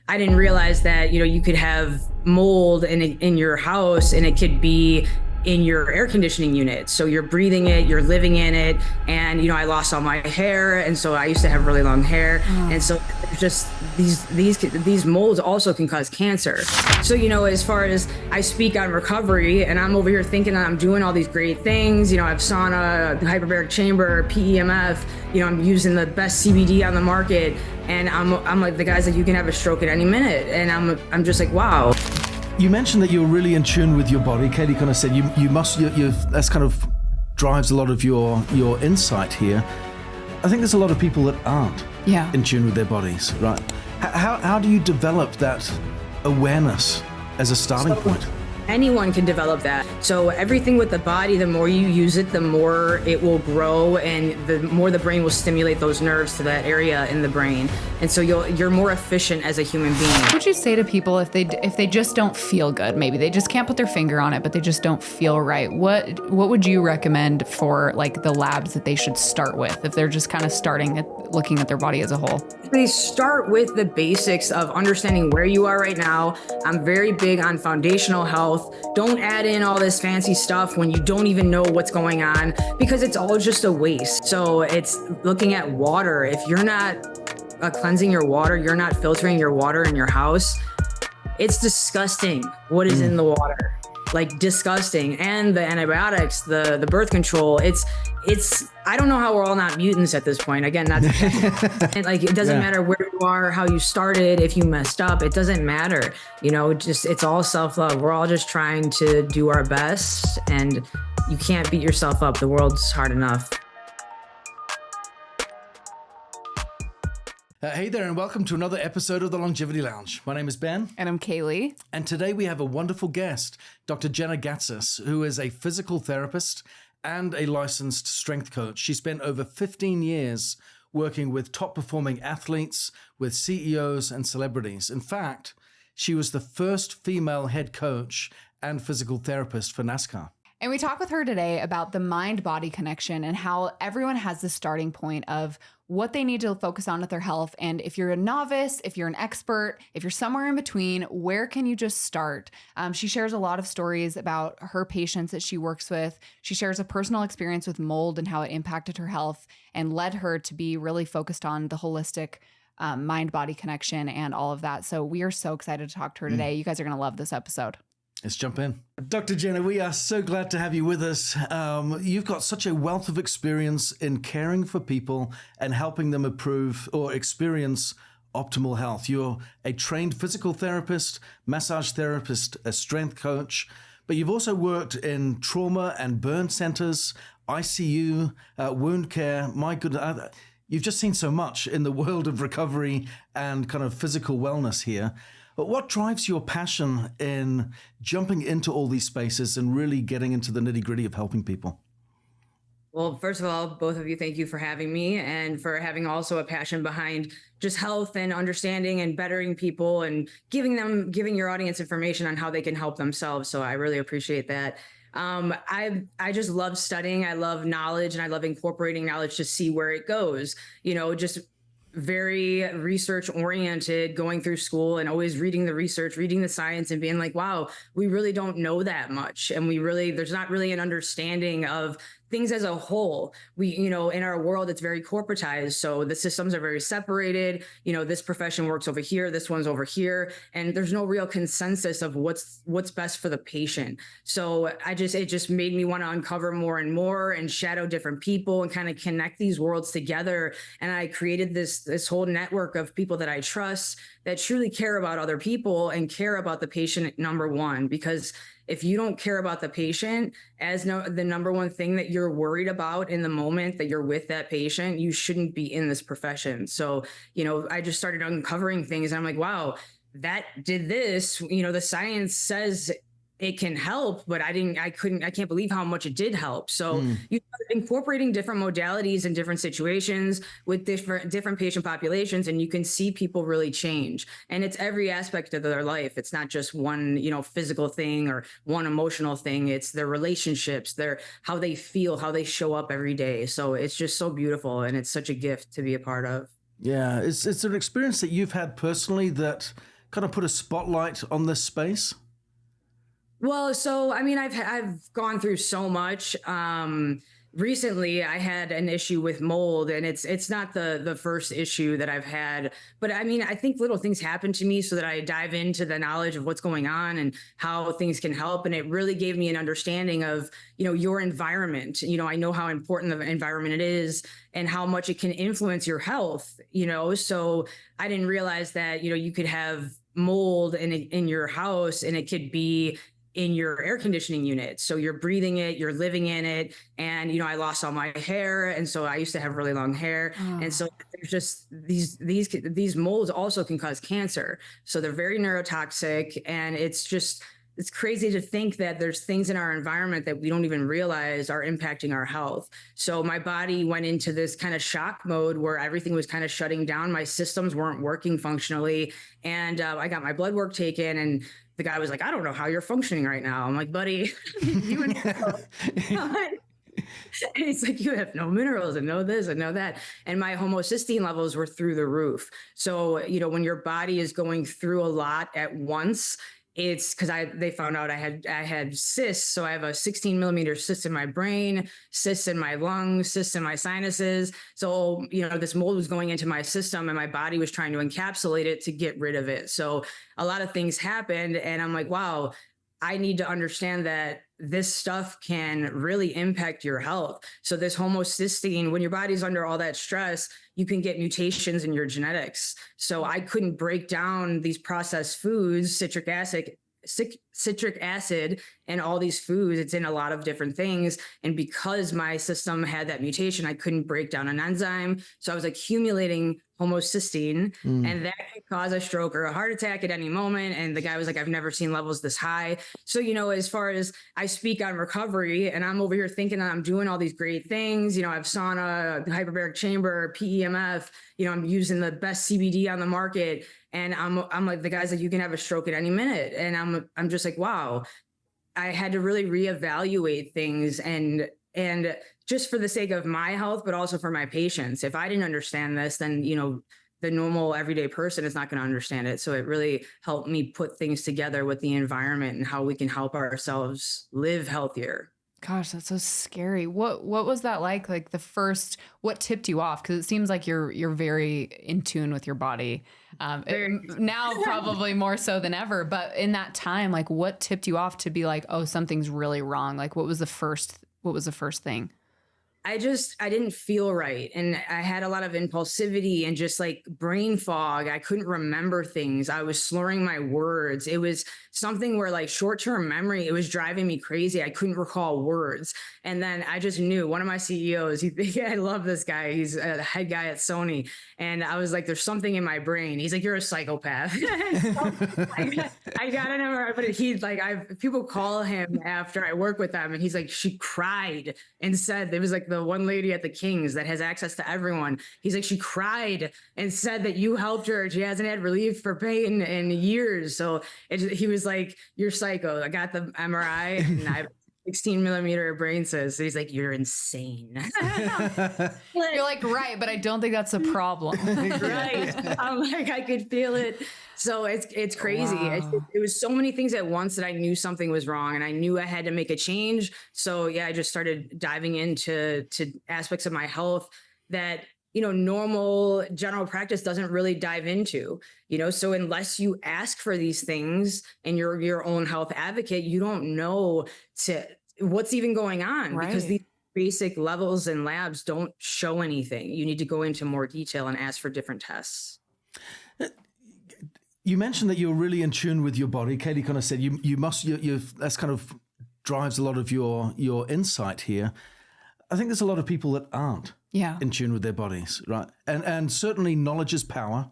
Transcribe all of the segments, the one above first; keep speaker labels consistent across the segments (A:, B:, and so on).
A: I didn't realize that, you could have mold in your house and it could be in your air conditioning unit. So you're breathing it, you're living in it. And, I lost all my hair. And so I used to have really long hair. And so there's just these molds also can cause cancer. So, as far as I speak on recovery and I'm over here thinking that I'm doing all these great things, I have sauna, hyperbaric chamber, PEMF, I'm using the best CBD on the market. And I'm like, the guy's like, you can have a stroke at any minute. And I'm just like, wow.
B: You mentioned that you're really in tune with your body. Katie kind of said you that's kind of drives a lot of your insight here. I think there's a lot of people that aren't in tune with their bodies, right? How do you develop that awareness as a starting point?
A: Anyone can develop that. So everything with the body, the more you use it, the more it will grow and the more the brain will stimulate those nerves to that area in the brain. And so you're more efficient as a human being.
C: What would you say to people if they just don't feel good? Maybe they just can't put their finger on it, but they just don't feel right. What would you recommend for like the labs that they should start with if they're just kind of looking at their body as a whole?
A: They start with the basics of understanding where you are right now. I'm very big on foundational health. Don't add in all this fancy stuff when you don't even know what's going on, because it's all just a waste. So it's looking at water. If you're not cleansing your water, you're not filtering your water in your house, it's disgusting what is in the water. Like disgusting. And the antibiotics, the birth control, it's I don't know how we're all not mutants at this point. Again, not and like it doesn't matter where you are, how you started, if you messed up, it doesn't matter. Just it's all self-love. We're all just trying to do our best, and you can't beat yourself up. The world's hard enough.
B: Hey there, and welcome to another episode of the Longevity Lounge. My name is Ben.
C: And I'm Kaylee.
B: And today we have a wonderful guest, Dr. Jena Gatses, who is a physical therapist and a licensed strength coach. She spent over 15 years working with top-performing athletes, with CEOs and celebrities. In fact, she was the first female head coach and physical therapist for NASCAR.
C: And we talk with her today about the mind-body connection and how everyone has this starting point of what they need to focus on with their health. And if you're a novice, if you're an expert, if you're somewhere in between, where can you just start? She shares a lot of stories about her patients that she works with. She shares a personal experience with mold and how it impacted her health and led her to be really focused on the holistic mind-body connection and all of that. So we are so excited to talk to her today. You guys are going to love this episode.
B: Let's jump in. Dr. Jena, we are so glad to have you with us. You've got such a wealth of experience in caring for people and helping them improve or experience optimal health. You're a trained physical therapist, massage therapist, a strength coach, but you've also worked in trauma and burn centers, ICU, wound care. My goodness, you've just seen so much in the world of recovery and kind of physical wellness here. But what drives your passion in jumping into all these spaces and really getting into the nitty-gritty of helping people?
A: Well, first of all, both of you, thank you for having me and for having also a passion behind just health and understanding and bettering people and giving your audience information on how they can help themselves. So I really appreciate that. I just love studying. I love knowledge, and I love incorporating knowledge to see where it goes. Just very research oriented, going through school and always reading the research, reading the science, and being like, wow, we really don't know that much. And there's not really an understanding of things as a whole. We, in our world, it's very corporatized. So the systems are very separated. This profession works over here, this one's over here. And there's no real consensus of what's best for the patient. So it just made me want to uncover more and more and shadow different people and kind of connect these worlds together. And I created this whole network of people that I trust, that truly care about other people and care about the patient, number one, because if you don't care about the patient as the number one thing that you're worried about in the moment that you're with that patient, you shouldn't be in this profession. So, I just started uncovering things. And I'm like, wow, that did this. The science says it can help, but I can't believe how much it did help. So you start incorporating different modalities in different situations with different patient populations, and you can see people really change. And it's every aspect of their life. It's not just one, physical thing or one emotional thing. It's their relationships, how they feel, how they show up every day. So it's just so beautiful. And it's such a gift to be a part of.
B: Yeah. Is there an experience that you've had personally that kind of put a spotlight on this space?
A: Well, so I mean, I've gone through so much. Recently, I had an issue with mold, and it's not the first issue that I've had. But I mean, I think little things happen to me so that I dive into the knowledge of what's going on and how things can help. And it really gave me an understanding of, your environment. I know how important the environment it is and how much it can influence your health. So I didn't realize that you could have mold in your house, and it could be in your air conditioning unit. So you're breathing it, you're living in it. And, I lost all my hair. And so I used to have really long hair.
C: Oh.
A: And so there's just these molds also can cause cancer. So they're very neurotoxic. And it's crazy to think that there's things in our environment that we don't even realize are impacting our health. So my body went into this kind of shock mode where everything was kind of shutting down. My systems weren't working functionally. And I got my blood work taken, and the guy was like, I don't know how you're functioning right now. I'm like, buddy, you and and he's like, you have no minerals and no this and no that. And my homocysteine levels were through the roof. So, when your body is going through a lot at once, it's because they found out I had cysts. So I have a 16 millimeter cyst in my brain, cysts in my lungs, cysts in my sinuses. So, this mold was going into my system, and my body was trying to encapsulate it to get rid of it. So a lot of things happened, and I'm like, wow, I need to understand that this stuff can really impact your health. So this homocysteine, when your body's under all that stress, you can get mutations in your genetics. So I couldn't break down these processed foods, citric acid and all these foods. It's in a lot of different things. And because my system had that mutation, I couldn't break down an enzyme. So I was accumulating homocysteine, and that could cause a stroke or a heart attack at any moment. And the guy was like, I've never seen levels this high. So, as far as I speak on recovery, and I'm over here thinking that I'm doing all these great things, I have sauna, hyperbaric chamber, PEMF, I'm using the best CBD on the market. And I'm like, the guy's like, you can have a stroke at any minute. And I'm just like, wow, I had to really reevaluate things and just for the sake of my health, but also for my patients. If I didn't understand this, then, the normal everyday person is not going to understand it. So it really helped me put things together with the environment and how we can help ourselves live healthier.
C: Gosh, that's so scary. What was that like? Like what tipped you off? Because it seems like you're very in tune with your body. Now probably more so than ever. But in that time, like what tipped you off to be like, oh, something's really wrong? Like what was the first thing?
A: I didn't feel right. And I had a lot of impulsivity and just like brain fog. I couldn't remember things. I was slurring my words. It was something where like short-term memory, it was driving me crazy. I couldn't recall words. And then I just knew one of my CEOs, I love this guy. He's a head guy at Sony. And I was like, there's something in my brain. He's like, you're a psychopath. I got an MRI, but he's like, people call him after I work with them. And he's like, she cried and said, it was like the one lady at the Kings that has access to everyone. He's like, she cried and said that you helped her. She hasn't had relief for pain in years. So he was like, you're psycho. I got the MRI and I have 16 millimeter brain cyst. So he's like, you're insane.
C: You're like, right, but I don't think that's a problem.
A: Right. I'm like, I could feel it. So it's crazy.
C: Wow.
A: It was so many things at once that I knew something was wrong, and I knew I had to make a change. So yeah, I just started diving into aspects of my health that, normal general practice doesn't really dive into, so unless you ask for these things and you're your own health advocate, you don't know what's even going on,
C: Right.
A: because these basic levels and labs don't show anything. You need to go into more detail and ask for different tests.
B: You mentioned that you're really in tune with your body. Katie kind of said that's kind of drives a lot of your insight here. I think there's a lot of people that aren't in tune with their bodies, right? And certainly knowledge is power.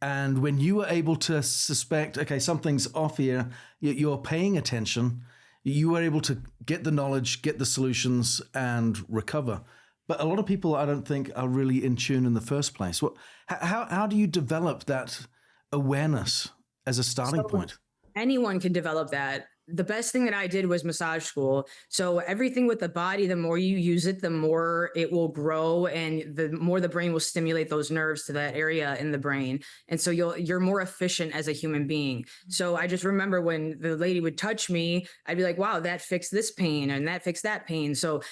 B: And when you are able to suspect, okay, something's off here, you're paying attention, you are able to get the knowledge, get the solutions, and recover. But a lot of people, I don't think, are really in tune in the first place. How do you develop that awareness as a starting point?
A: Anyone can develop that. the best thing that I did was massage school. So everything with the body, the more you use it, the more it will grow, and the more the brain will stimulate those nerves to that area in the brain. And so you're more efficient as a human being. So I just remember when the lady would touch me, I'd be like, wow, that fixed this pain and that fixed that pain. So,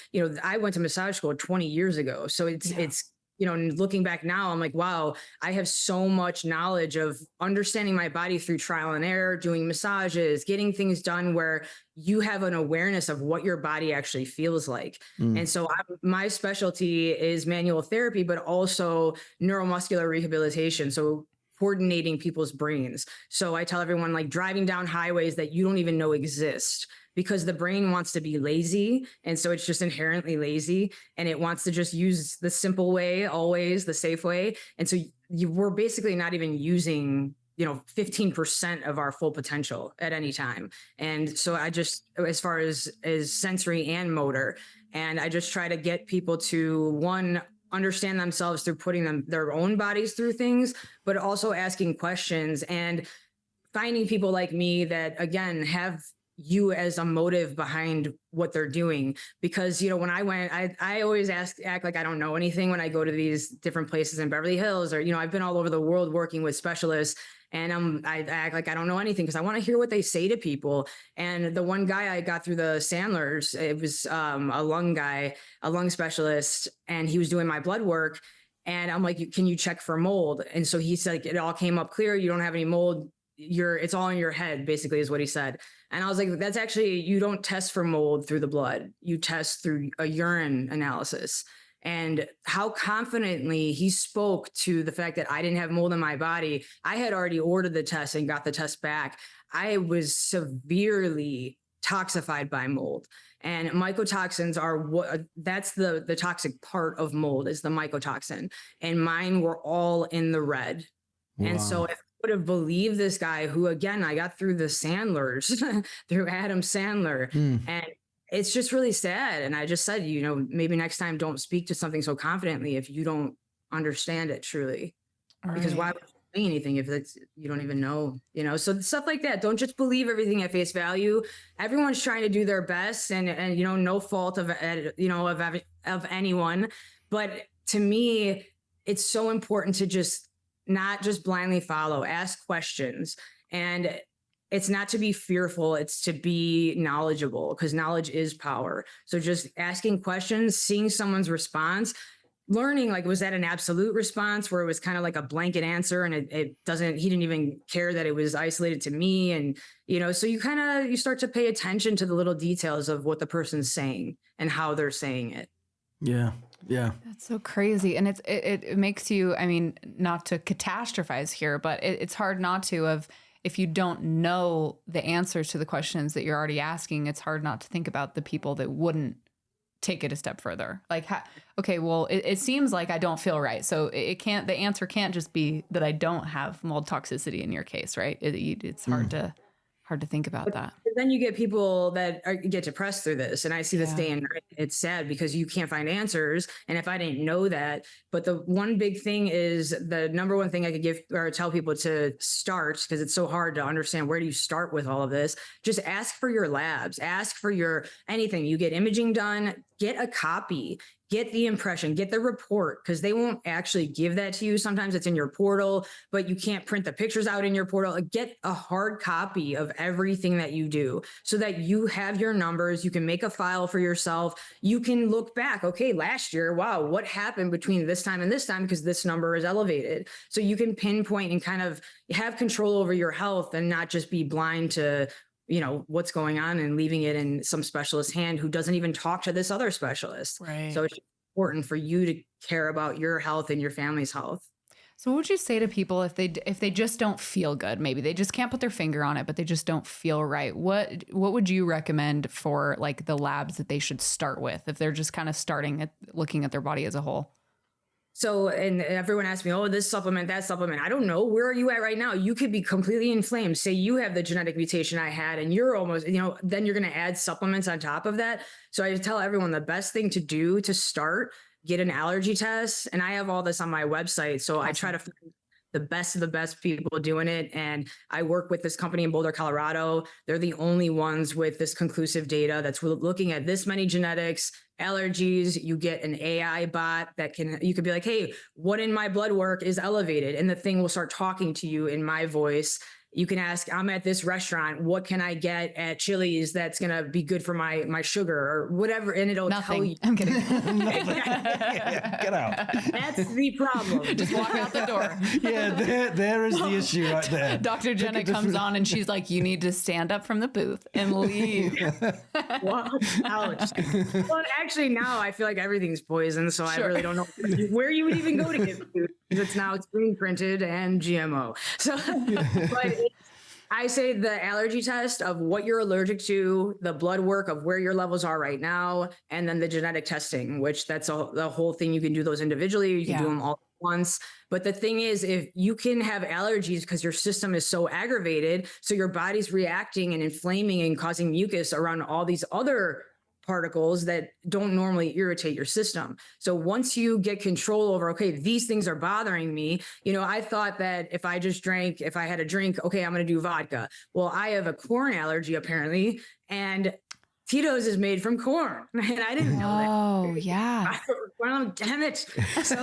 A: I went to massage school 20 years ago. So it's looking back now, I'm like, wow, I have so much knowledge of understanding my body through trial and error, doing massages, getting things done where you have an awareness of what your body actually feels like. And so my specialty is manual therapy, but also neuromuscular rehabilitation. So coordinating people's brains. So I tell everyone, like, driving down highways that you don't even know exist, because the brain wants to be lazy. And so it's just inherently lazy, and it wants to just use the simple way, always the safe way. And so we're basically not even using 15% of our full potential at any time. And so I just, as far as sensory and motor, and I just try to get people to, one, understand themselves through putting their own bodies through things, but also asking questions and finding people like me that, again, have you as a motive behind what they're doing. Because, when I went, I always act like I don't know anything when I go to these different places in Beverly Hills, or, I've been all over the world working with specialists, and I act like I don't know anything because I want to hear what they say to people. And the one guy I got through the Sandlers, it was a lung specialist, and he was doing my blood work. And I'm like, can you check for mold? And so he said, it all came up clear. You don't have any mold. It's all in your head, basically, is what he said. And I was like, that's actually, you don't test for mold through the blood. You test through a urine analysis. And how confidently he spoke to the fact that I didn't have mold in my body. I had already ordered the test and got the test back. I was severely toxified by mold. And mycotoxins are that's the toxic part of mold, is the mycotoxin. And mine were all in the red. Wow. And so if I would have believed this guy, who, again, I got through the Sandlers, through Adam Sandler, and it's just really sad. And I just said, maybe next time don't speak to something so confidently if you don't understand it truly. Right. Because why would you say anything if you don't even know, so stuff like that. Don't just believe everything at face value. Everyone's trying to do their best, and no fault of anyone. But to me, it's so important to not just blindly follow, ask questions. And it's not to be fearful, it's to be knowledgeable, because knowledge is power. So just asking questions, seeing someone's response, learning, like, was that an absolute response where it was kind of like a blanket answer, and he didn't even care that it was isolated to me. And, so you start to pay attention to the little details of what the person's saying and how they're saying it.
B: Yeah. Yeah.
C: That's so crazy. And it makes you, not to catastrophize here, but it's hard not to, if you don't know the answers to the questions that you're already asking, it's hard not to think about the people that wouldn't take it a step further. Like, okay, well, it seems like I don't feel right. So the answer can't just be that I don't have mold toxicity in your case, right? It's hard to think about that.
A: But then you get people that get depressed through this. And I see this day and night. It's sad because you can't find answers. And if I didn't know that, but the one big thing is, the number one thing I could give or tell people to start, because it's so hard to understand, where do you start with all of this? Just ask for your labs, ask for your anything. You get imaging done, get a copy. Get the impression, get the report, because they won't actually give that to you. Sometimes it's in your portal, but you can't print the pictures out in your portal. Get a hard copy of everything that you do so that you have your numbers. You can make a file for yourself. You can look back. Okay, last year, wow, what happened between this time and this time, because this number is elevated. So you can pinpoint and kind of have control over your health and not just be blind to what's going on and leaving it in some specialist's hand who doesn't even talk to this other specialist.
C: Right. So
A: it's important for you to care about your health and your family's health.
C: So what would you say to people if they just don't feel good? Maybe they just can't put their finger on it, but they just don't feel right. What would you recommend for, like, the labs that they should start with if they're just kind of starting at looking at their body as a whole?
A: So, and everyone asks me, oh, this supplement, that supplement. I don't know. Where are you at right now? You could be completely inflamed. Say you have the genetic mutation I had, and you're almost, then you're going to add supplements on top of that. So I tell everyone the best thing to do to start, get an allergy test. And I have all this on my website. So awesome. I try to find the best of the best people doing it. And I work with this company in Boulder, Colorado. They're the only ones with this conclusive data that's looking at this many genetics, allergies. You get an AI bot that you could be like, hey, what in my blood work is elevated? And the thing will start talking to you in my voice. You can ask, I'm at this restaurant, what can I get at Chili's that's going to be good for my sugar or whatever? And it'll tell you.
C: I'm kidding.
B: Get out.
A: That's the problem.
C: Just walk out the door.
B: Yeah, there is the issue right there.
C: Dr. Jena comes on and she's like, you need to stand up from the booth and leave.
A: Well, ouch. Well, actually now I feel like everything's poison. So I really don't know where you would even go to get food. It's now screen printed and GMO. So, but I say the allergy test of what you're allergic to, the blood work of where your levels are right now, and then the genetic testing, which that's the whole thing. You can do those individually. You can do them all at once. But the thing is, if you can have allergies because your system is so aggravated, so your body's reacting and inflaming and causing mucus around all these other particles that don't normally irritate your system. So once you get control over, okay, these things are bothering me. I thought that if I had a drink, okay, I'm going to do vodka. Well, I have a corn allergy apparently. And Tito's is made from corn. And I didn't know that.
C: Oh, yeah.
A: Well, damn it. So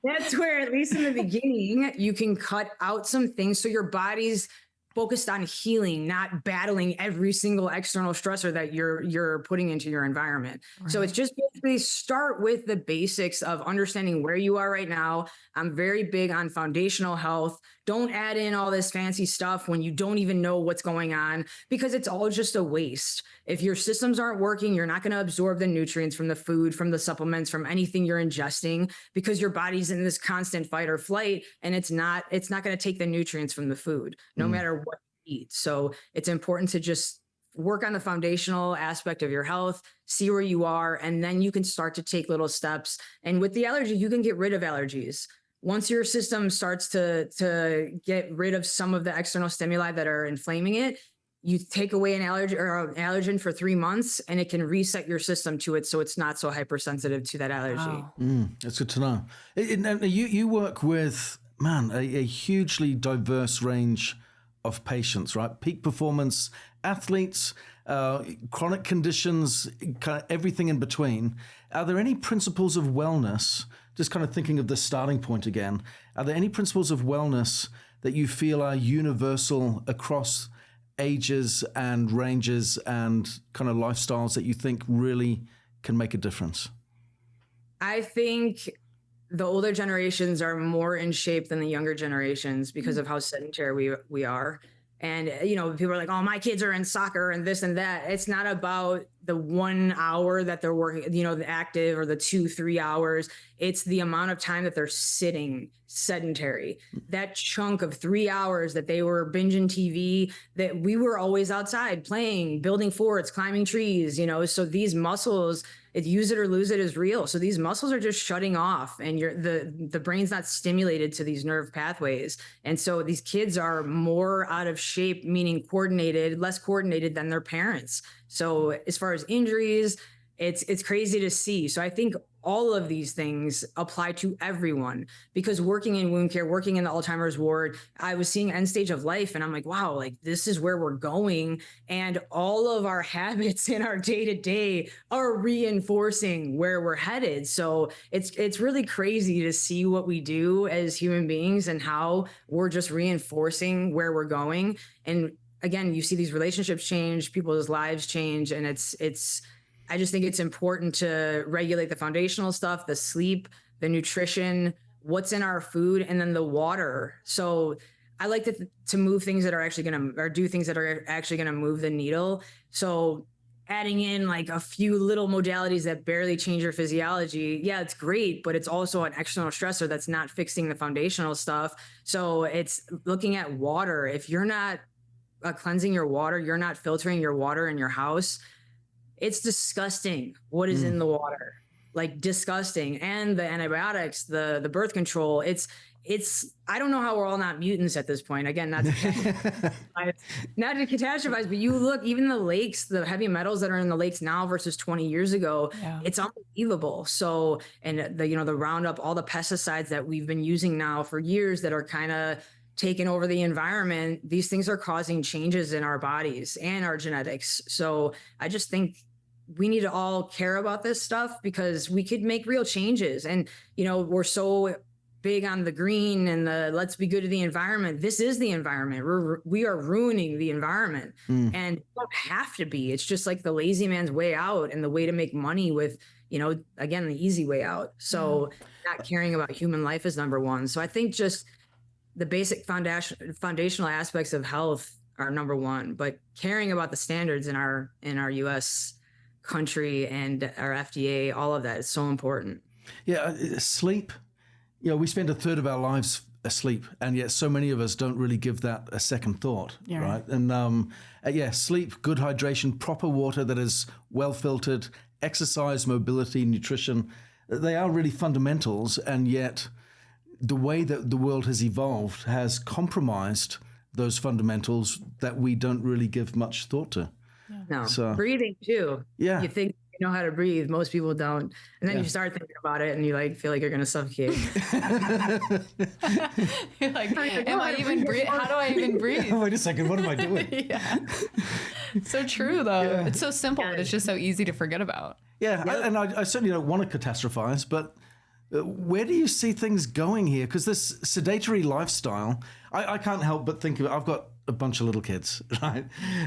A: that's where, at least in the beginning, you can cut out some things so your body's focused on healing, not battling every single external stressor that you're putting into your environment. Right. So it's just basically start with the basics of understanding where you are right now. I'm very big on foundational health. Don't add in all this fancy stuff when you don't even know what's going on, because it's all just a waste. If your systems aren't working, you're not going to absorb the nutrients from the food, from the supplements, from anything you're ingesting, because your body's in this constant fight or flight, and it's not going to take the nutrients from the food, no matter what you eat. So it's important to just work on the foundational aspect of your health, see where you are, and then you can start to take little steps. And with the allergy, you can get rid of allergies. Once your system starts to get rid of some of the external stimuli that are inflaming it, you take away an allergy or an allergen for 3 months, and it can reset your system to it, so it's not so hypersensitive to that allergy.
C: Wow.
B: That's good to know. You work with, a hugely diverse range of patients, right? Peak performance athletes, chronic conditions, kind of everything in between. Are there any principles of wellness, just kind of thinking of the starting point again, are there any principles of wellness that you feel are universal across ages and ranges and kind of lifestyles that you think really can make a difference?
A: I think the older generations are more in shape than the younger generations because of how sedentary we are. And, people are like, oh, my kids are in soccer and this and that. It's not about the 1 hour that they're working, the active, or the 2-3 hours. It's the amount of time that they're sitting sedentary. That chunk of 3 hours that they were binging TV, that we were always outside playing, building forts, climbing trees, so these muscles, use it or lose it is real. So these muscles are just shutting off, and the brain's not stimulated to these nerve pathways. And so these kids are more out of shape, meaning less coordinated than their parents. So as far as injuries, it's crazy to see. So I think all of these things apply to everyone, because working in wound care, working in the Alzheimer's ward, I was seeing end stage of life, and I'm like, wow, like this is where we're going. And all of our habits in our day to day are reinforcing where we're headed. So it's really crazy to see what we do as human beings and how we're just reinforcing where we're going. And again, you see these relationships change, people's lives change, and I just think it's important to regulate the foundational stuff, the sleep, the nutrition, what's in our food, and then the water. So I like to move things that are actually do things that are actually going to move the needle. So adding in like a few little modalities that barely change your physiology, yeah, it's great, but it's also an external stressor that's not fixing the foundational stuff. So it's looking at water. If you're not cleansing your water, you're not filtering your water in your house, it's disgusting what is in the water. like disgusting. And the antibiotics, the birth control, it's, I don't know how we're all not mutants at this point. Again, not to catastrophize, but you look, even the lakes, the heavy metals that are in the lakes now versus 20 years ago, it's unbelievable. So, and the, the Roundup, all the pesticides that we've been using now for years that are kind of taking over the environment, these things are causing changes in our bodies and our genetics. So I just think we need to all care about this stuff because we could make real changes. And, we're so big on the green and the let's be good to the environment. This is the environment. We are ruining the environment and we don't have to be. It's just like the lazy man's way out and the way to make money with, again, the easy way out. So not caring about human life is number one. So I think just the basic foundational aspects of health are number one, but caring about the standards in our US country and our FDA, all of that is so important. Yeah.
B: Sleep. We spend a third of our lives asleep, and yet so many of us don't really give that a second thought, right? And sleep, good hydration, proper water that is well filtered, exercise, mobility, nutrition, they are really fundamentals, and yet the way that the world has evolved has compromised those fundamentals that we don't really give much thought to.
A: No, so, breathing too. Yeah. You think you know how to breathe. Most people don't. And then you start thinking about it and you feel like you're going to suffocate.
C: You're like, am I even breathe? How do I even breathe?
B: Wait a second. What am I doing?
C: So true though. Yeah. It's so simple, but it's just so easy to forget about.
B: Yeah. Yep. I certainly don't want to catastrophize, but where do you see things going here? Because this sedentary lifestyle, I can't help but think of it. I've got a bunch of little kids, right?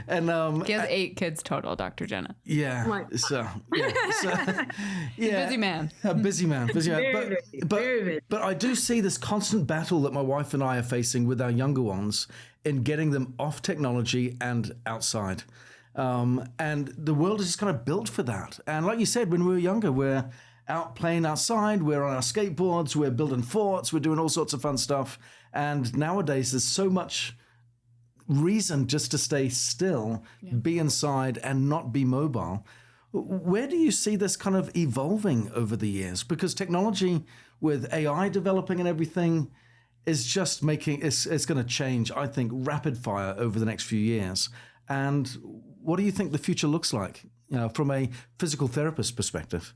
B: And
C: he has 8 kids total, Dr. Jena.
B: Yeah.
C: Busy man.
B: A busy man. But I do see this constant battle that my wife and I are facing with our younger ones in getting them off technology and outside. And the world is just kind of built for that. And like you said, when we were younger, we're out playing outside, we're on our skateboards, we're building forts, we're doing all sorts of fun stuff. And nowadays there's so much reason just to stay still, be inside and not be mobile. Where do you see this kind of evolving over the years? Because technology with AI developing and everything is just it's going to change, I think, rapid fire over the next few years. And what do you think the future looks like, from a physical therapist perspective?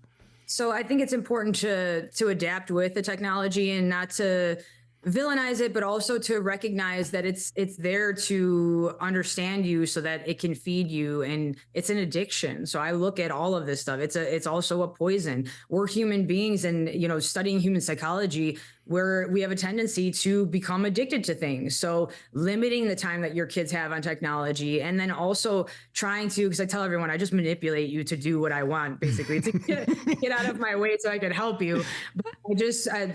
A: So I think it's important to adapt with the technology and not to villainize it, but also to recognize that it's there to understand you so that it can feed you, and it's an addiction. So I look at all of this stuff. It's also a poison. We're human beings, and studying human psychology, where we have a tendency to become addicted to things. So limiting the time that your kids have on technology, and then also trying to, because I tell everyone, I just manipulate you to do what I want, basically, to get out of my way so I could help you. But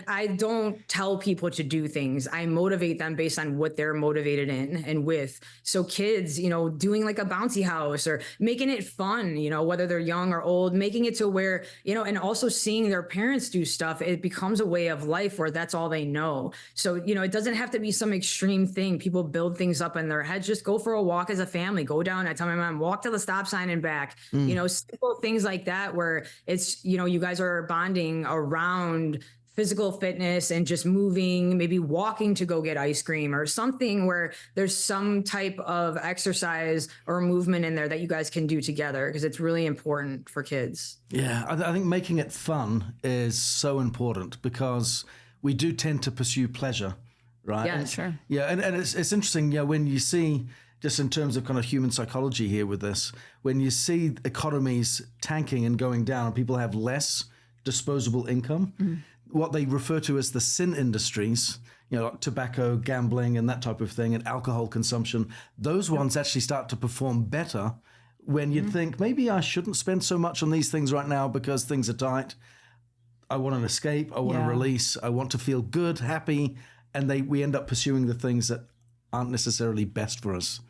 A: I don't tell people to do things. I motivate them based on what they're motivated in and with. So kids, doing like a bouncy house or making it fun, whether they're young or old, making it to where, and also seeing their parents do stuff, it becomes a way of life where that's all they know. So, it doesn't have to be some extreme thing. People build things up in their heads. Just go for a walk as a family. Go down. I tell my mom, walk to the stop sign and back. Simple things like that, where it's, you guys are bonding around physical fitness and just moving, maybe walking to go get ice cream or something where there's some type of exercise or movement in there that you guys can do together, because it's really important for kids.
B: Yeah, I think making it fun is so important, because we do tend to pursue pleasure, right?
C: Yeah, sure.
B: Yeah, and it's interesting, when you see, just in terms of kind of human psychology here with this, when you see economies tanking and going down and people have less disposable income, what they refer to as the sin industries, like tobacco, gambling, and that type of thing, and alcohol consumption, those ones actually start to perform better when you think, maybe I shouldn't spend so much on these things right now because things are tight. I want an escape. I want to release. I want to feel good, happy. And we end up pursuing the things that aren't necessarily best for us.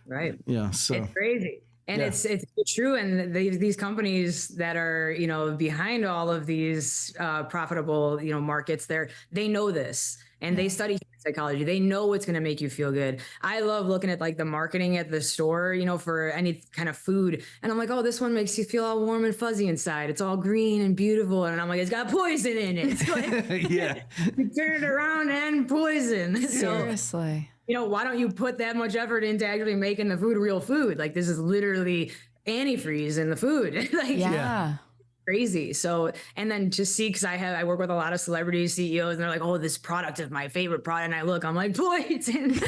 A: Right.
B: Yeah. So
A: it's crazy. And it's true. And these companies that are, behind all of these profitable, markets, they know this, and they study psychology. They know what's going to make you feel good. I love looking at like the marketing at the store, for any kind of food. And I'm like, oh, this one makes you feel all warm and fuzzy inside. It's all green and beautiful. And I'm like, it's got poison in it. It's like,
B: Yeah.
A: you turn it around and poison.
C: Seriously.
A: So, why don't you put that much effort into actually making the food real food? Like this is literally antifreeze in the food. Like,
C: Yeah.
A: crazy. So, and then to see, because I work with a lot of celebrities, CEOs, and they're like, oh, this product is my favorite product. And I'm like, poison.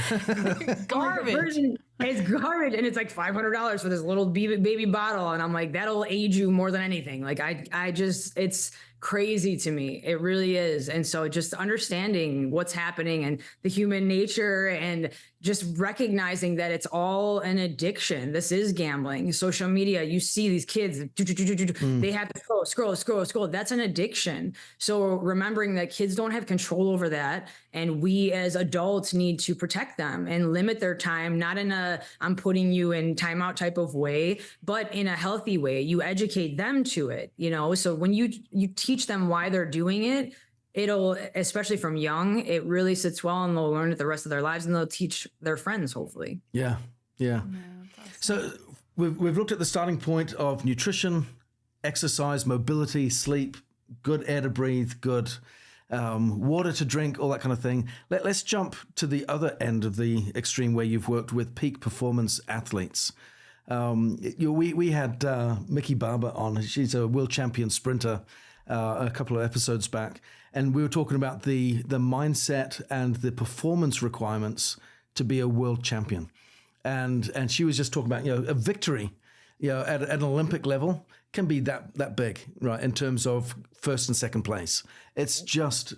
C: Garbage.
A: It's garbage. And it's like $500 for this little baby bottle. And I'm like, that'll age you more than anything. Like it's crazy to me. It really is. And so just understanding what's happening and the human nature and just recognizing that it's all an addiction. This is gambling. Social media, you see these kids, they have to scroll. That's an addiction. So remembering that kids don't have control over that. And we as adults need to protect them and limit their time, not in a, I'm putting you in timeout type of way, but in a healthy way. You educate them to it, so when you teach them why they're doing it, it'll, especially from young, it really sits well and they'll learn it the rest of their lives and they'll teach their friends, hopefully.
B: Yeah. So we've looked at the starting point of nutrition, exercise, mobility, sleep, good air to breathe, good water to drink, all that kind of thing. Let's jump to the other end of the extreme where you've worked with peak performance athletes. We had Mickey Barber on. She's a world champion sprinter a couple of episodes back. And we were talking about the mindset and the performance requirements to be a world champion. And she was just talking about, a victory, at an Olympic level can be that big, right? In terms of first and second place. It's just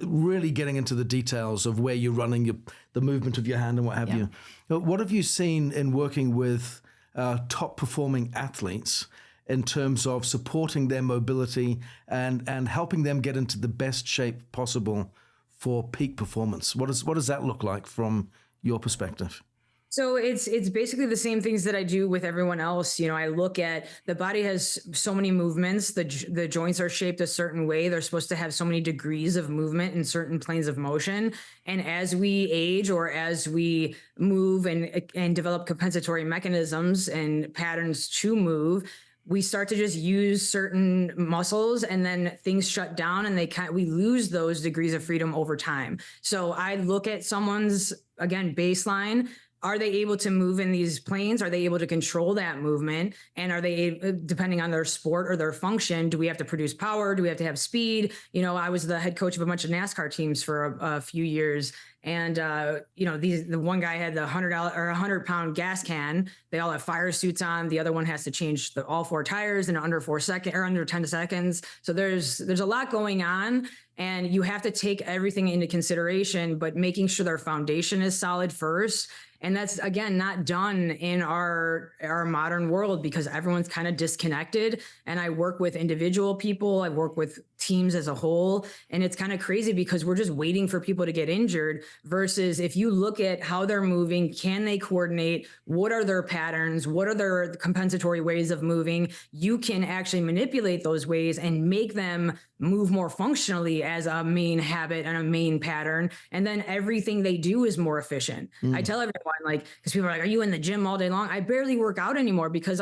B: really getting into the details of where you're running, the movement of your hand and what have you. What have you seen in working with top performing athletes in terms of supporting their mobility and helping them get into the best shape possible for peak performance? What does that look like from your perspective?
A: So it's basically the same things that I do with everyone else. I look at the body has so many movements. The joints are shaped a certain way. They're supposed to have so many degrees of movement in certain planes of motion. And as we age or as we move and develop compensatory mechanisms and patterns to move, we start to just use certain muscles and then things shut down and we lose those degrees of freedom over time. So I look at someone's, again, baseline. Are they able to move in these planes? Are they able to control that movement? And are they, depending on their sport or their function, do we have to produce power? Do we have to have speed? I was the head coach of a bunch of NASCAR teams for a few years. And, the one guy had the $100 gas can. They all have fire suits on. The other one has to change all four tires in under 10 seconds. So there's a lot going on and you have to take everything into consideration, but making sure their foundation is solid first. And that's, again, not done in our modern world because everyone's kind of disconnected. And I work with individual people. I work with teams as a whole. And it's kind of crazy because we're just waiting for people to get injured versus if you look at how they're moving, can they coordinate? What are their patterns? What are their compensatory ways of moving? You can actually manipulate those ways and make them move more functionally as a main habit and a main pattern. And then everything they do is more efficient. I tell everyone, because people are like, are you in the gym all day long? I barely work out anymore because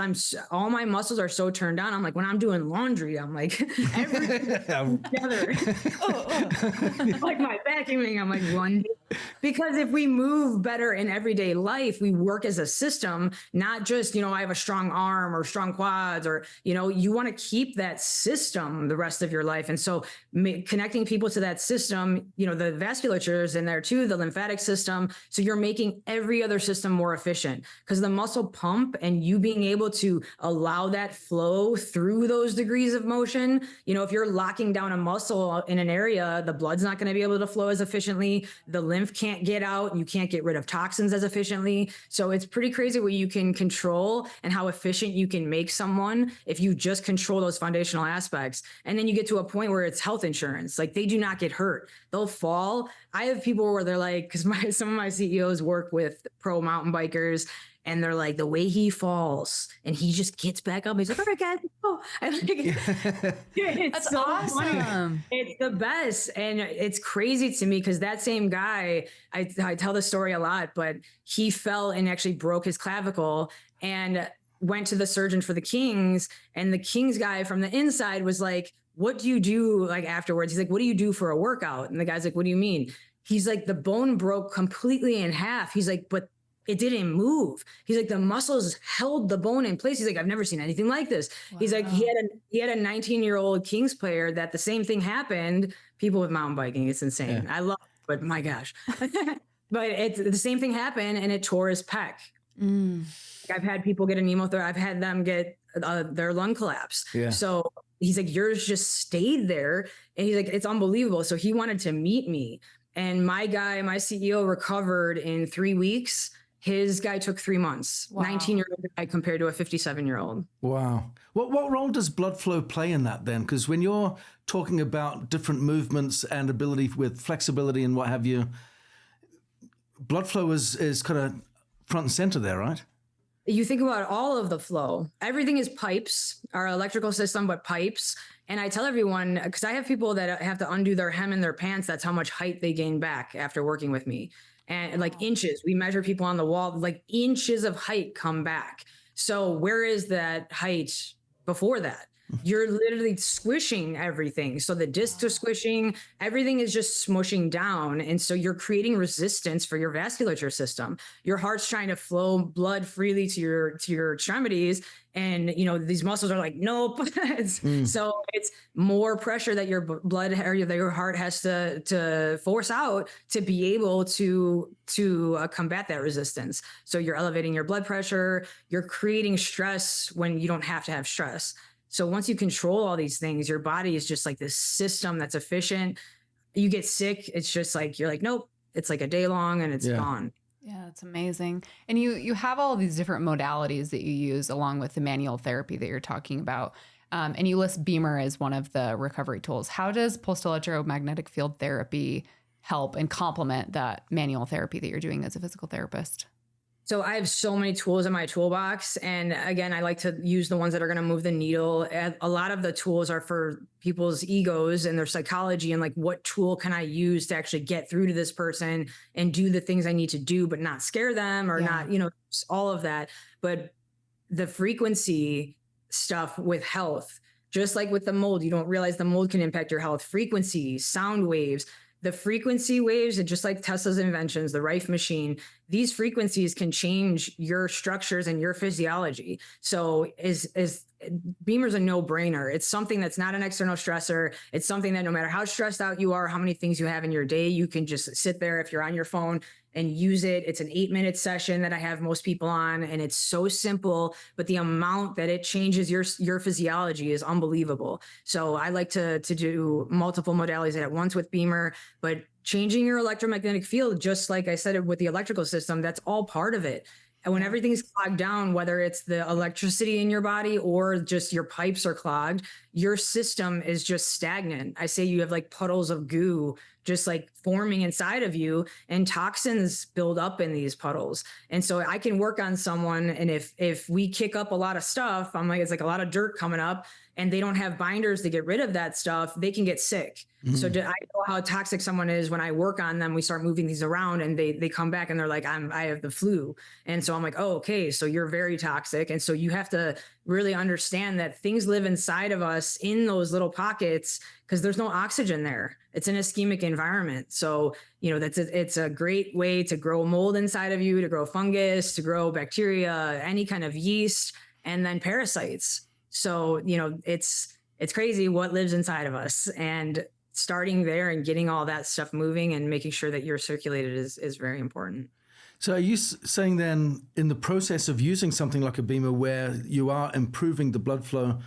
A: all my muscles are so turned on. I'm like, when I'm doing laundry, I'm like, everything together. Like my vacuuming, I'm like, one. Because if we move better in everyday life, we work as a system, not just, I have a strong arm or strong quads or, you want to keep that system the rest of your life. And so connecting people to that system, the vasculature is in there too, the lymphatic system. So you're making every other system more efficient because the muscle pump and you being able to allow that flow through those degrees of motion. If you're locking down a muscle in an area, the blood's not going to be able to flow as efficiently. The lymph can't get out. You can't get rid of toxins as efficiently. So it's pretty crazy what you can control and how efficient you can make someone if you just control those foundational aspects. And then you get to a point where it's health insurance. Like they do not get hurt. They'll fall. I have people where they're like, because some of my CEOs work with pro mountain bikers, and they're like, the way he falls and he just gets back up. He's like, all right, guys. Oh, and like, it's
C: That's
A: so
C: awesome.
A: funny. It's the best. And it's crazy to me because that same guy, I tell the story a lot, but he fell and actually broke his clavicle and went to the surgeon for the Kings. And the Kings guy from the inside was like, what do you do like afterwards? He's like, what do you do for a workout? And the guy's like, what do you mean? He's like, the bone broke completely in half. He's like, but it didn't move. He's like, the muscles held the bone in place. He's like, I've never seen anything like this. Wow. He's like, he had a 19-year-old Kings player that the same thing happened. People with mountain biking, it's insane. Yeah. I love it, but my gosh. But the same thing happened and it tore his pec. I've had people get a pneumothorax. I've had them get their lung collapse. Yeah. So he's like, yours just stayed there. And he's like, it's unbelievable. So he wanted to meet me. And my CEO recovered in 3 weeks. His guy took 3 months. Wow. 19-year-old guy compared to a 57-year-old.
B: Wow. What role does blood flow play in that then? Because when you're talking about different movements and ability with flexibility and what have you, blood flow is kind of front and center there, right?
A: You think about all of the flow. Everything is pipes, our electrical system, but pipes. And I tell everyone, because I have people that have to undo their hem in their pants, that's how much height they gain back after working with me. And like inches, we measure people on the wall, like inches of height come back. So where is that height before that? You're literally squishing everything. So the discs are squishing, everything is just smushing down. And so you're creating resistance for your vasculature system. Your heart's trying to flow blood freely to your extremities. And, you know, these muscles are like, nope. So it's more pressure that your blood or your heart has to force out to be able to combat that resistance. So you're elevating your blood pressure, you're creating stress when you don't have to have stress. So once you control all these things, your body is just like this system that's efficient. You get sick, it's just like, you're like, nope, it's like a day long and it's gone.
C: Yeah, it's amazing. And you have all these different modalities that you use along with the manual therapy that you're talking about. And you list BEMER as one of the recovery tools. How does pulsed electromagnetic field therapy help and complement that manual therapy that you're doing as a physical therapist?
A: So I have so many tools in my toolbox. And again, I like to use the ones that are going to move the needle. A lot of the tools are for people's egos and their psychology and like, what tool can I use to actually get through to this person and do the things I need to do, but not scare them or not, you know, all of that. But the frequency stuff with health, just like with the mold, you don't realize the mold can impact your health. Frequency, sound waves, the frequency waves, and just like Tesla's inventions, the Rife machine, these frequencies can change your structures and your physiology. So BEMER's a no-brainer. It's something that's not an external stressor. It's something that no matter how stressed out you are, how many things you have in your day, you can just sit there if you're on your phone and use it. It's an 8-minute session that I have most people on, and it's so simple, but the amount that it changes your physiology is unbelievable. So I like to do multiple modalities at once with BEMER, but changing your electromagnetic field, just like I said with the electrical system, that's all part of it. And when everything's clogged down, whether it's the electricity in your body or just your pipes are clogged, your system is just stagnant. I say you have like puddles of goo just like forming inside of you, and toxins build up in these puddles. And so I can work on someone, and if we kick up a lot of stuff, I'm like, it's like a lot of dirt coming up, and they don't have binders to get rid of that stuff, they can get sick. So I know how toxic someone is when I work on them. We start moving these around and they come back and they're like, I have the flu. And so I'm like, oh, okay, so you're very toxic. And so you have to really understand that things live inside of us in those little pockets because there's no oxygen there. It's an ischemic environment. So, you know, it's a great way to grow mold inside of you, to grow fungus, to grow bacteria, any kind of yeast, and then parasites. So, you know, it's crazy what lives inside of us, and starting there and getting all that stuff moving and making sure that you're circulated is very important.
B: So are you saying then, in the process of using something like a BEMER where you are improving the blood flow,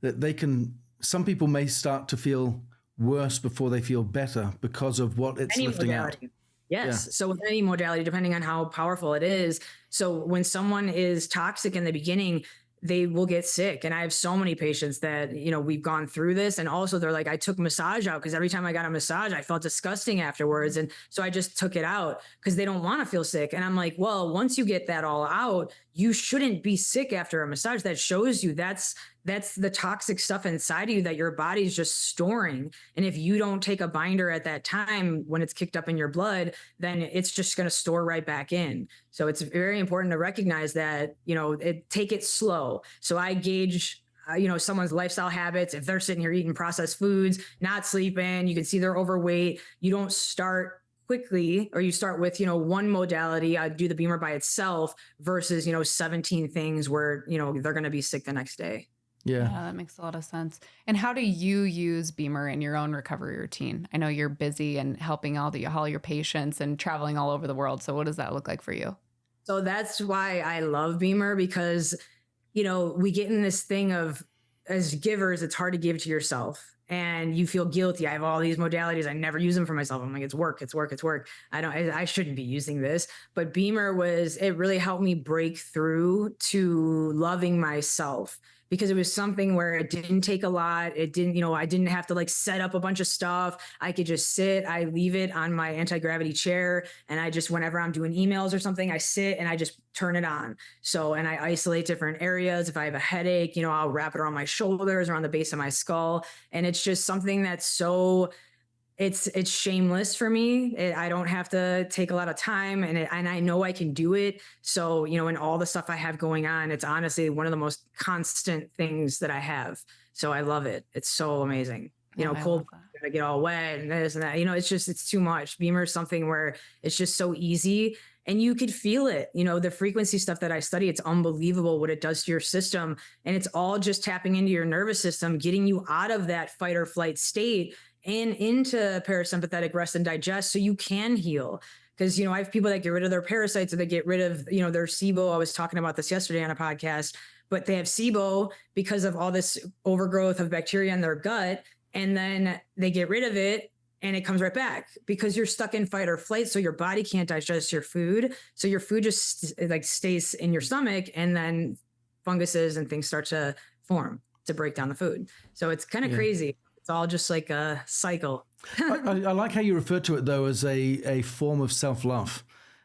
B: that some people may start to feel worse before they feel better because of what it's lifting out?
A: Yes. Yeah. So with any modality, depending on how powerful it is. So when someone is toxic in the beginning, they will get sick. And I have so many patients that, you know, we've gone through this. And also they're like, I took massage out because every time I got a massage, I felt disgusting afterwards. And so I just took it out because they don't want to feel sick. And I'm like, well, once you get that all out, you shouldn't be sick after a massage. That shows you that's the toxic stuff inside of you that your body's just storing. And if you don't take a binder at that time when it's kicked up in your blood, then it's just going to store right back in. So it's very important to recognize that, you know, take it slow. So I gauge, you know, someone's lifestyle habits. If they're sitting here eating processed foods, not sleeping, you can see they're overweight. You don't start quickly, or you start with, you know, one modality. I do the BEMER by itself versus, you know, 17 things where, you know, they're going to be sick the next day.
C: Yeah, that makes a lot of sense. And how do you use BEMER in your own recovery routine? I know you're busy and helping all your patients and traveling all over the world. So what does that look like for you?
A: So that's why I love BEMER, because, you know, we get in this thing of, as givers, it's hard to give to yourself and you feel guilty. I have all these modalities. I never use them for myself. I'm like, it's work. I shouldn't be using this. But BEMER it really helped me break through to loving myself, because it was something where it didn't take a lot. It didn't, you know, I didn't have to like set up a bunch of stuff. I could just sit, I leave it on my anti-gravity chair. And I just, whenever I'm doing emails or something, I sit and I just turn it on. So, and I isolate different areas. If I have a headache, you know, I'll wrap it around my shoulders or on the base of my skull. And it's just something that's so, it's shameless for me. I don't have to take a lot of time, and I know I can do it. So, you know, in all the stuff I have going on, it's honestly one of the most constant things that I have. So I love it. It's so amazing. You know, cold, gonna get all wet and this and that, you know, it's too much. BEMER is something where it's just so easy and you could feel it. You know, the frequency stuff that I study, it's unbelievable what it does to your system. And it's all just tapping into your nervous system, getting you out of that fight or flight state and into parasympathetic rest and digest so you can heal. Because, you know, I have people that get rid of their parasites, or they get rid of, you know, their SIBO. I was talking about this yesterday on a podcast, but they have SIBO because of all this overgrowth of bacteria in their gut. And then they get rid of it and it comes right back because you're stuck in fight or flight. So your body can't digest your food. So your food just like stays in your stomach, and then funguses and things start to form to break down the food. So it's kind of crazy. It's all just like a cycle.
B: I like how you refer to it, though, as a form of self-love,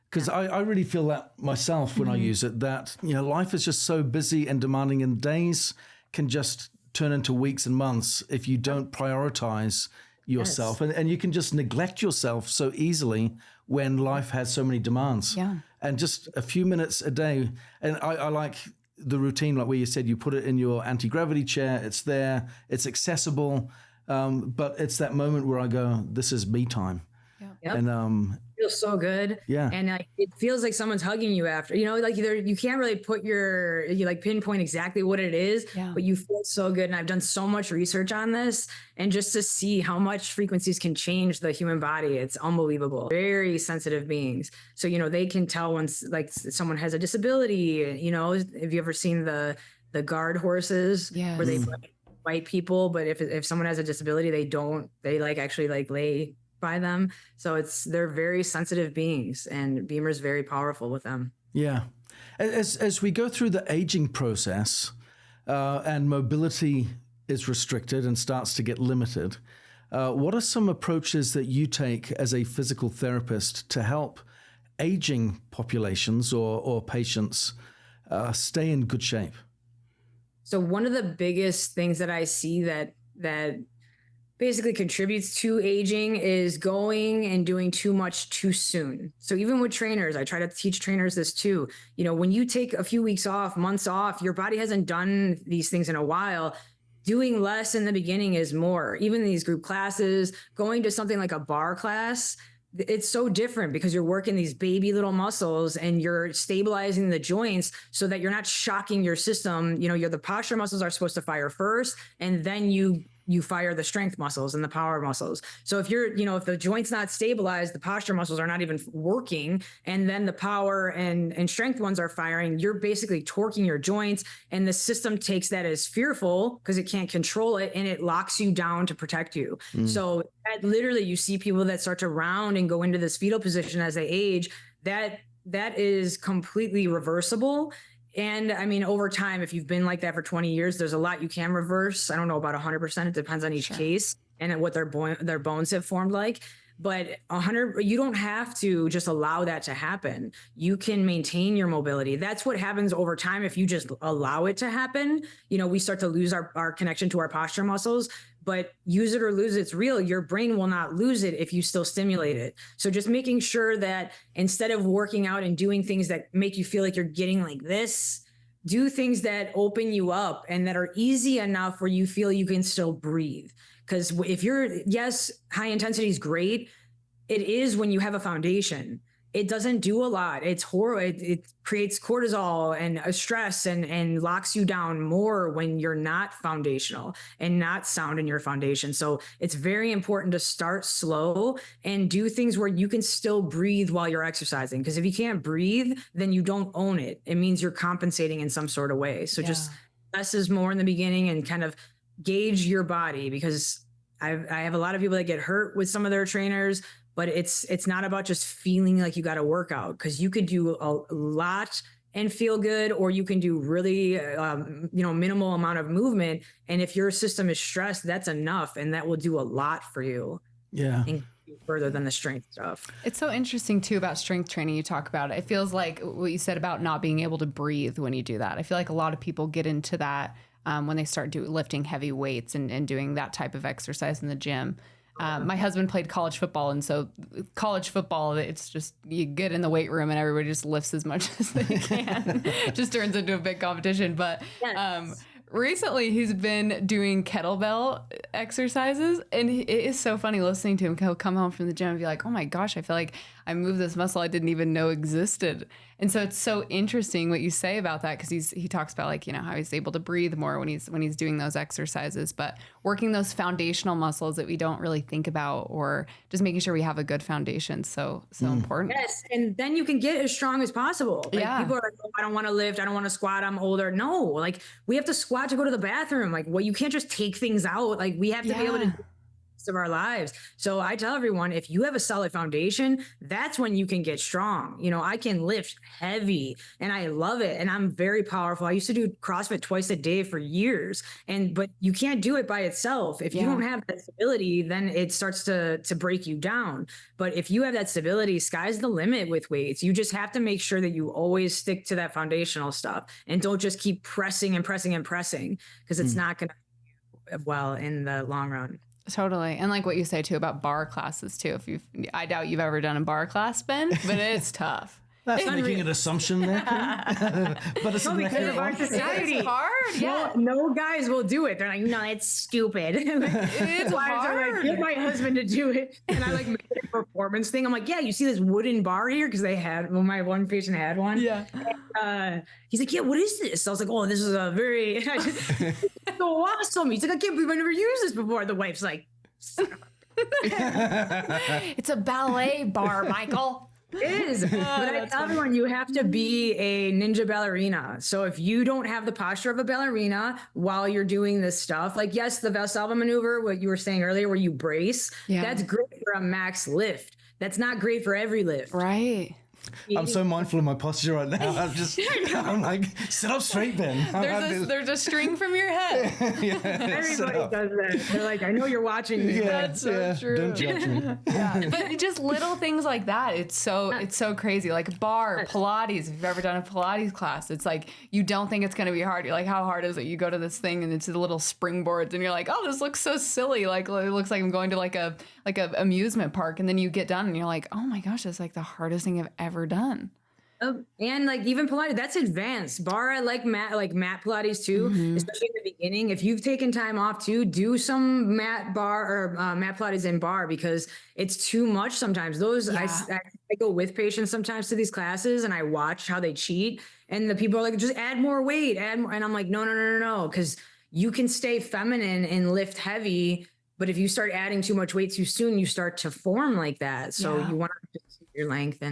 B: because I really feel that myself when I use it, that, you know, life is just so busy and demanding, and days can just turn into weeks and months if you don't prioritize yourself. And you can just neglect yourself so easily when life has so many demands. Yeah. And just a few minutes a day. And I like the routine, like where you said you put it in your anti-gravity chair, it's there, it's accessible. But it's that moment where I go, this is me time.
A: Yep.
B: And
A: it feels so good.
B: Yeah.
A: And it feels like someone's hugging you after, you know, like you can't really you like pinpoint exactly what it is, but you feel so good. And I've done so much research on this, and just to see how much frequencies can change the human body, it's unbelievable. Very sensitive beings. So, you know, they can tell when like someone has a disability. You know, have you ever seen the guard horses where they bite people, but if someone has a disability, they like actually like lay by them. So they're very sensitive beings, and BEMER is very powerful with them.
B: Yeah. As we go through the aging process, and mobility is restricted and starts to get limited, what are some approaches that you take as a physical therapist to help aging populations or patients stay in good shape?
A: So one of the biggest things that I see that basically contributes to aging is going and doing too much too soon. So even with trainers, I try to teach trainers this too. You know, when you take a few weeks off, months off, your body hasn't done these things in a while. Doing less in the beginning is more. Even these group classes, going to something like a bar class, it's so different because you're working these baby little muscles and you're stabilizing the joints so that you're not shocking your system. You know, the posture muscles are supposed to fire first, and then you fire the strength muscles and the power muscles. So if if the joint's not stabilized, the posture muscles are not even working, and then the power and strength ones are firing, you're basically torquing your joints, and the system takes that as fearful because it can't control it, and it locks you down to protect you. So that literally, you see people that start to round and go into this fetal position as they age, that is completely reversible. And I mean, over time, if you've been like that for 20 years, there's a lot you can reverse. I don't know about 100%. It depends on each case and what their bones have formed like. But 100, you don't have to just allow that to happen. You can maintain your mobility. That's what happens over time. If you just allow it to happen, we start to lose our connection to our posture muscles. But use it or lose it, it's real. Your brain will not lose it if you still stimulate it. So just making sure that instead of working out and doing things that make you feel like you're getting like this, do things that open you up and that are easy enough where you feel you can still breathe. Because if yes, high intensity is great. It is when you have a foundation. It doesn't do a lot. It's horrible. It creates cortisol and stress and locks you down more when you're not foundational and not sound in your foundation. So it's very important to start slow and do things where you can still breathe while you're exercising. Because if you can't breathe, then you don't own it. It means you're compensating in some sort of way. So just less is more in the beginning and kind of gauge your body, because I have a lot of people that get hurt with some of their trainers. But it's not about just feeling like you got to work out, because you could do a lot and feel good, or you can do really, minimal amount of movement. And if your system is stressed, that's enough. And that will do a lot for you.
B: Yeah.
A: And further than the strength stuff.
C: It's so interesting too about strength training. You talk about it. It feels like what you said about not being able to breathe when you do that. I feel like a lot of people get into that when they start lifting heavy weights and doing that type of exercise in the gym. My husband played college football, and so college football, it's just you get in the weight room and everybody just lifts as much as they can. Just turns into a big competition. But recently he's been doing kettlebell exercises, and it is so funny listening to him. He'll come home from the gym and be like, oh my gosh, I feel like I moved this muscle I didn't even know existed. And so it's so interesting what you say about that, because he talks about like, how he's able to breathe more when he's doing those exercises, but working those foundational muscles that we don't really think about, or just making sure we have a good foundation. So important.
A: Yes. And then you can get as strong as possible. Like, people are like, oh, I don't want to lift. I don't want to squat. I'm older. No, like we have to squat to go to the bathroom. Like, well, you can't just take things out. Like we have to be able to do of our lives. So I tell everyone, if you have a solid foundation, that's when you can get strong. I can lift heavy and I love it. And I'm very powerful. I used to do CrossFit twice a day for years. But you can't do it by itself. If you don't have that stability, then it starts to break you down. But if you have that stability, sky's the limit with weights. You just have to make sure that you always stick to that foundational stuff and don't just keep pressing and pressing and pressing, because it's not going to do well in the long run.
C: Totally. And like what you say too about bar classes too. I doubt you've ever done a bar class, Ben, but it's tough.
B: That's making an assumption there. But it's
A: because of our society.
C: It's hard. Yeah.
A: No guys will do it. They're like, no, it's stupid.
C: It's hard.
A: Like, get my husband to do it. And I like make it a performance thing. I'm like, yeah, you see this wooden bar here? Because my one patient had one. Yeah. And, he's like, yeah, what is this? So I was like, oh, this is a very so awesome. He's like, I can't believe I never used this before. The wife's like,
C: it's a ballet bar, Michael.
A: It is. But I tell everyone, you have to be a ninja ballerina. So if you don't have the posture of a ballerina while you're doing this stuff, like, yes, the Valsalva maneuver, what you were saying earlier, where you brace, that's great for a max lift. That's not great for every lift.
C: Right.
B: I'm so mindful of my posture right now. I'm like, sit up straight, Ben.
C: There's a string from your head.
A: Everybody does that. They're like, I know you're watching me.
C: That's so true.
B: Don't judge me.
C: But just little things like that. It's so crazy. Like bar, Pilates. If you've ever done a Pilates class, it's like you don't think it's going to be hard. You're like, how hard is it? You go to this thing and it's the little springboards, and you're like, oh, this looks so silly. Like it looks like I'm going to like a amusement park, and then you get done and you're like, oh my gosh, that's like the hardest thing I've ever done.
A: And like even Pilates, that's advanced. Bar, I like mat Pilates too, especially in the beginning. If you've taken time off to do some mat bar or mat Pilates in bar, because it's too much sometimes. I go with patients sometimes to these classes and I watch how they cheat, and the people are like, just add more weight, and I'm like, no, because you can stay feminine and lift heavy. But if you start adding too much weight too soon, you start to form like that. So you want to keep your length,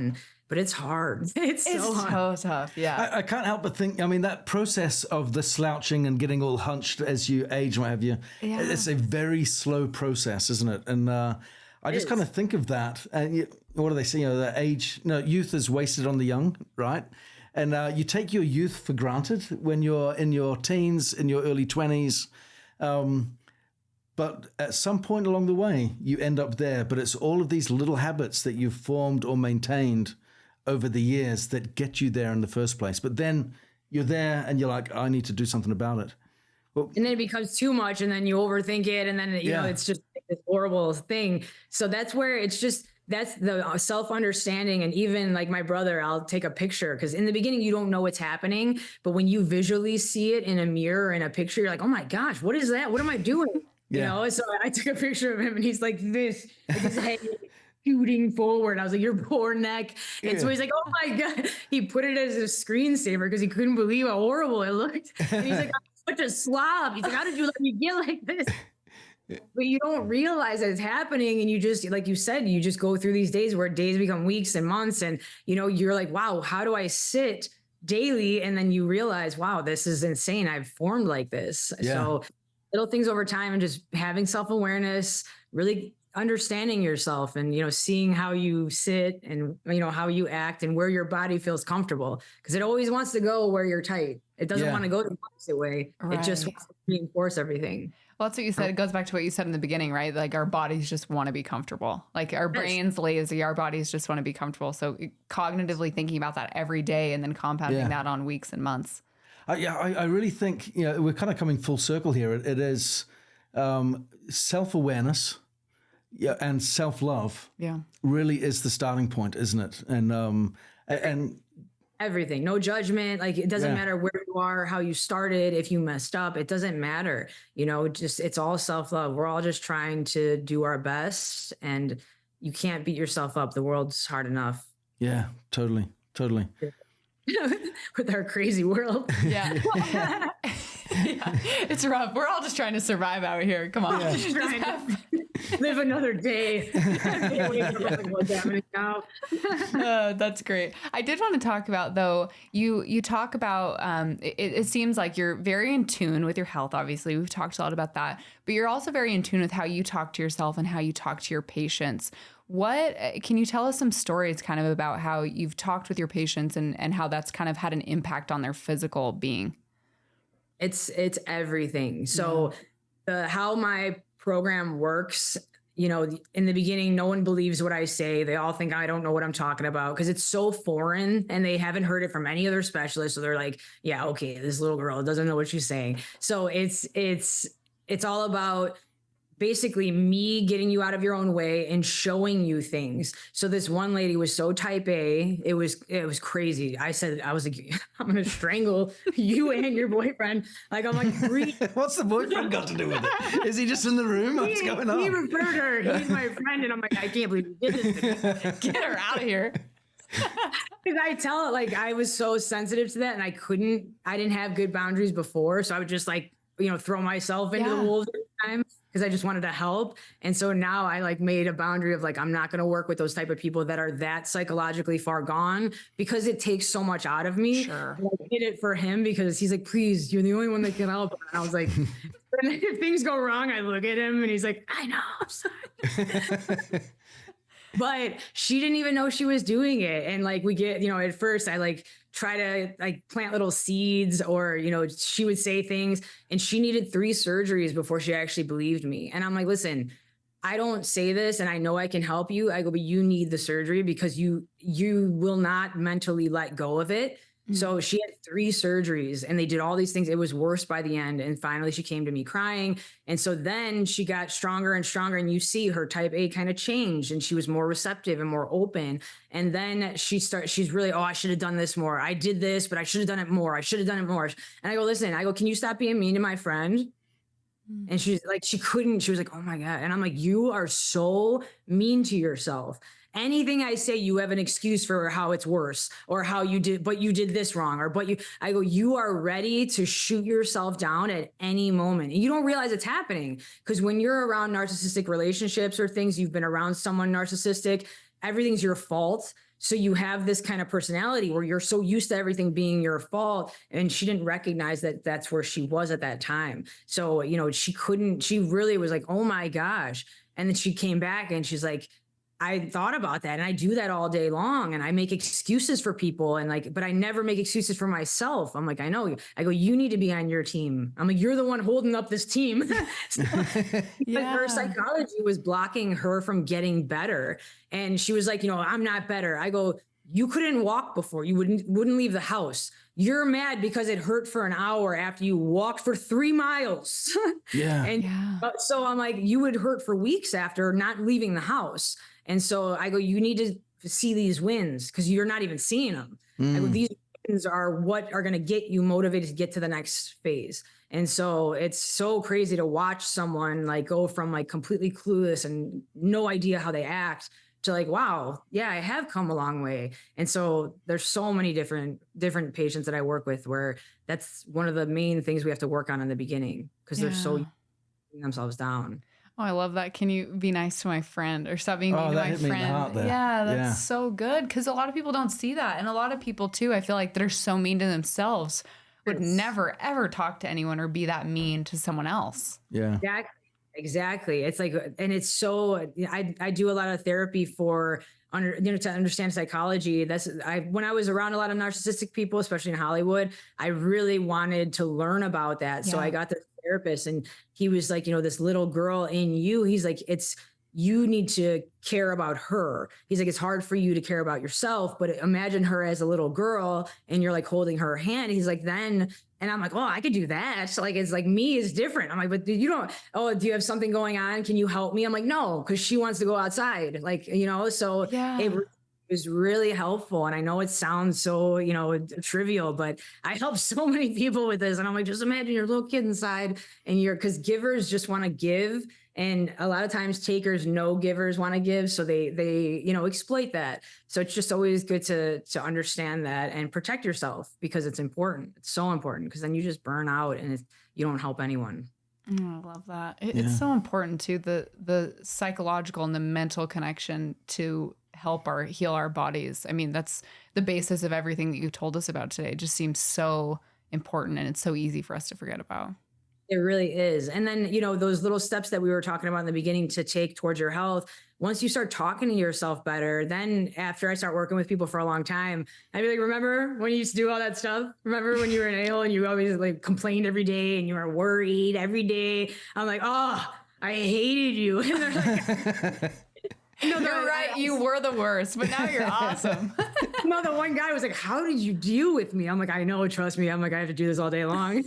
A: but it's hard. It's so hard.
C: So tough. Yeah.
B: I can't help but think, that process of the slouching and getting all hunched as you age and what have you, it's a very slow process, isn't it? And I just kind of think of that. And what do they say? The age, youth is wasted on the young, right? And you take your youth for granted when you're in your teens, in your early 20s. But at some point along the way, you end up there. But it's all of these little habits that you've formed or maintained over the years that get you there in the first place. But then you're there and you're like, I need to do something about it.
A: And then it becomes too much, and then you overthink it, and then you know it's just this horrible thing. So that's where that's the self-understanding. And even like my brother, I'll take a picture, because in the beginning you don't know what's happening, but when you visually see it in a mirror, in a picture, you're like, oh my gosh, what is that? What am I doing? You know. So I took a picture of him, and he's like this, like his head shooting forward. I was like, your poor neck. And so he's like, oh my God. He put it as a screensaver because he couldn't believe how horrible it looked. And he's like, I'm such a slob. He's like, how did you let me get like this? But you don't realize that it's happening. And you just, like you said, you just go through these days where days become weeks and months. And, you know, you're like, wow, how do I sit daily? And then you realize, wow, this is insane. I've formed like this. So little things over time, and just having self-awareness, really understanding yourself, and, you know, seeing how you sit, and, you know, how you act, and where your body feels comfortable, because it always wants to go where you're tight. It doesn't want to go the opposite way. It just wants to reinforce everything.
C: Well, that's what you said. It goes back to what you said in the beginning, right? Like our bodies just want to be comfortable. Like our brain's lazy, our bodies just want to be comfortable. So cognitively thinking about that every day, and then compounding that on weeks and months.
B: I really think, you know, we're kind of coming full circle here. It is self-awareness and self-love really is the starting point, isn't it? And
A: everything, no judgment. Like, it doesn't matter where you are, how you started, if you messed up, it doesn't matter. You know, just, it's all self-love. We're all just trying to do our best, and you can't beat yourself up. The world's hard enough. Yeah,
B: totally.
A: With our crazy world.
C: It's rough. We're all just trying to survive out here. Come on.
A: Just trying to live another day. What's happening now.
C: That's great. I did want to talk about, though, you talk about, it seems like you're very in tune with your health. Obviously, we've talked a lot about that, but you're also very in tune with how you talk to yourself and how you talk to your patients. What can you tell us some stories kind of about how you've talked with your patients and how that's kind of had an impact on their physical being?
A: It's everything. So how my program works, you know, in the beginning, no one believes what I say. They all think I don't know what I'm talking about, because it's so foreign and they haven't heard it from any other specialist. So they're like, yeah, okay, this little girl doesn't know what she's saying. So it's all about basically me getting you out of your own way and showing you things. So this one lady was so type A, it was crazy. I was like, I'm going to strangle you and your boyfriend. Like, I'm like,
B: what's the boyfriend got to do with it? Is he just in the room? What's going on?
A: He referred her. He's my friend. And I'm like, I can't believe you did this to me.
C: Get her out of here.
A: Because I tell it, like, I was so sensitive to that, and I didn't have good boundaries before. So I would just, like, you know, throw myself into the wolves every time, because I just wanted to help. And so now I, like, made a boundary of, like, I'm not going to work with those type of people that are that psychologically far gone, because it takes so much out of me.
C: Sure.
A: I did it for him because he's like, please, you're the only one that can help. And I was like, if things go wrong, I look at him and he's like, I know, I'm sorry. But she didn't even know she was doing it. And, like, we get, you know, at first I, like, try to, like, plant little seeds, or, you know, she would say things, and she needed 3 surgeries before she actually believed me. And I'm like, listen, I don't say this and I know I can help you. I go, but you need the surgery, because you will not mentally let go of it. So she had 3 surgeries, and they did all these things. It was worse by the end. And finally she came to me crying. And so then she got stronger and stronger, and you see her type A kind of changed, and she was more receptive and more open. And then she's really, oh, I should have done this more. I did this, but I should have done it more. I should have done it more. And I go, listen, can you stop being mean to my friend? And she's like, she was like, oh my God. And I'm like, you are so mean to yourself. Anything I say, you have an excuse for how it's worse, or how you did this wrong, or I go, you are ready to shoot yourself down at any moment. And you don't realize it's happening, because when you're around narcissistic relationships or things, you've been around someone narcissistic, everything's your fault. So you have this kind of personality where you're so used to everything being your fault. And she didn't recognize that that's where she was at that time. So, you know, she really was like, oh my gosh. And then she came back and she's like, I thought about that, and I do that all day long, and I make excuses for people, and like, but I never make excuses for myself. I'm like, I know you. I go, you need to be on your team. I'm like, you're the one holding up this team. So,
C: Yeah.
A: her psychology was blocking her from getting better. And she was like, I'm not better. I go, you couldn't walk before. You wouldn't leave the house. You're mad because it hurt for an hour after you walked for 3 miles.
B: Yeah.
A: And so I'm like, you would hurt for weeks after not leaving the house. And so I go, you need to see these wins because you're not even seeing them. I go, these wins are what are going to get you motivated to get to the next phase. And so it's so crazy to watch someone like go from like completely clueless and no idea how they act to like, wow, yeah, I have come a long way. And so there's so many different patients that I work with where that's one of the main things we have to work on in the beginning because they're so putting themselves down.
C: Oh, I love that. Can you be nice to my friend or stop being mean to my
B: hit me in the heart
C: friend?
B: there.
C: Yeah, that's so good because a lot of people don't see that. And a lot of people too, I feel like they're so mean to themselves would never, ever talk to anyone or be that mean to someone else.
B: Yeah.
A: Exactly. It's like, and it's so, I do a lot of therapy for to understand psychology. When I was around a lot of narcissistic people, especially in Hollywood, I really wanted to learn about that. So I got this therapist and he was like, this little girl in you, he's like, you need to care about her. He's like, it's hard for you to care about yourself, but imagine her as a little girl and you're like holding her hand. He's like, then, and I'm like, oh, I could do that. So like, it's like me is different. I'm like, but you don't, do you have something going on? Can you help me? I'm like, no, because she wants to go outside. Like, so it was really helpful. And I know it sounds so, trivial, but I help so many people with this. And I'm like, just imagine your little kid inside and because givers just want to give. And a lot of times takers know givers want to give. So they exploit that. So it's just always good to understand that and protect yourself because it's important. It's so important because then you just burn out and you don't help anyone.
C: Oh, I love that. It's so important too, the psychological and the mental connection to help heal our bodies. I mean, that's the basis of everything that you told us about today. It just seems so important and it's so easy for us to forget about.
A: It really is. And then, those little steps that we were talking about in the beginning to take towards your health, once you start talking to yourself better, then after I start working with people for a long time, I'd be like, remember when you used to do all that stuff? Remember when you were an a-hole and you always like complained every day and you were worried every day? I'm like, oh, I hated you. And they're like,
C: you're right. You were the worst, but now you're awesome.
A: No, the one guy was like, how did you deal with me? I'm like, I know, trust me. I'm like, I have to do this all day long.